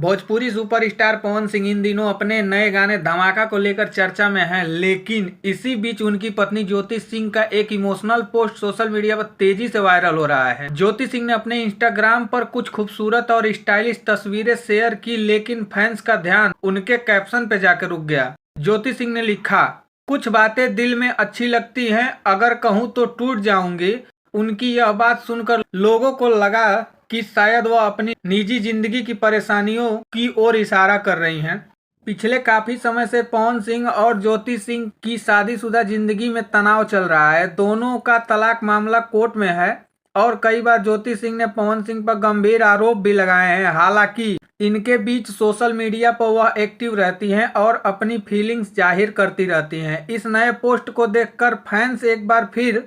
Bhojpuri superstar Pawan Singh इन दिनों अपने नए गाने धमाका को लेकर चर्चा में हैं, लेकिन इसी बीच उनकी पत्नी ज्योति सिंह का एक इमोशनल पोस्ट सोशल मीडिया पर तेजी से वायरल हो रहा है। ज्योति सिंह ने अपने इंस्टाग्राम पर कुछ खूबसूरत और स्टाइलिश तस्वीरें शेयर की, लेकिन फैंस का ध्यान उनके कैप्शन पे जाकर रुक गया। ज्योति सिंह ने लिखा, कुछ बातें दिल में अच्छी लगती हैं, अगर कहूँ तो टूट जाऊंगी। उनकी यह बात सुनकर लोगों को लगा कि शायद वह अपनी निजी जिंदगी की परेशानियों की ओर इशारा कर रही हैं। पिछले काफी समय से पवन सिंह और ज्योति सिंह की शादीशुदा जिंदगी में तनाव चल रहा है। दोनों का तलाक मामला कोर्ट में है और कई बार ज्योति सिंह ने पवन सिंह पर गंभीर आरोप भी लगाए हैं। हालांकि इनके बीच सोशल मीडिया पर वह एक्टिव रहती हैं और अपनी फीलिंग्स जाहिर करती रहती हैं। इस नए पोस्ट को देखकर फैंस एक बार फिर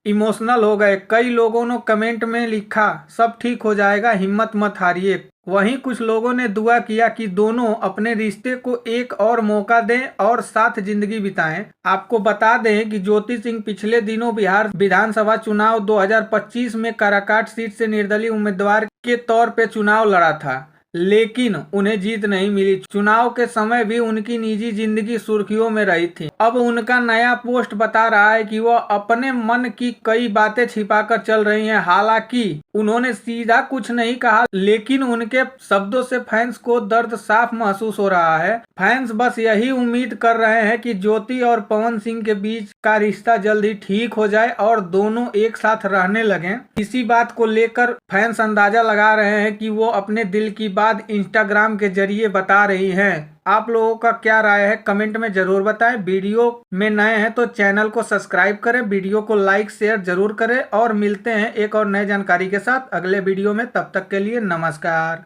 इमोशनल हो गए। कई लोगों ने कमेंट में लिखा, सब ठीक हो जाएगा, हिम्मत मत हारिए। वहीं कुछ लोगों ने दुआ किया कि दोनों अपने रिश्ते को एक और मौका दें और साथ जिंदगी बिताएं। आपको बता दें कि ज्योति सिंह पिछले दिनों बिहार विधानसभा चुनाव 2025 में काराकाट सीट से निर्दलीय उम्मीदवार के तौर पर चुनाव लड़ा था, लेकिन उन्हें जीत नहीं मिली। चुनाव के समय भी उनकी निजी जिंदगी सुर्खियों में रही थी। अब उनका नया पोस्ट बता रहा है कि वह अपने मन की कई बातें छिपाकर चल रही हैं। हालांकि उन्होंने सीधा कुछ नहीं कहा, लेकिन उनके शब्दों से फैंस को दर्द साफ महसूस हो रहा है। फैंस बस यही उम्मीद कर रहे हैं कि ज्योति और पवन सिंह के बीच का रिश्ता जल्द ही ठीक हो जाए और दोनों एक साथ रहने लगें। इसी बात को लेकर फैंस अंदाजा लगा रहे हैं कि वो अपने दिल की बात इंस्टाग्राम के जरिए बता रही हैं। आप लोगों का क्या राय है, कमेंट में जरूर बताएं। वीडियो में नए हैं तो चैनल को सब्सक्राइब करें, वीडियो को लाइक शेयर जरूर करें और मिलते हैं एक और नई जानकारी के साथ अगले वीडियो में। तब तक के लिए नमस्कार।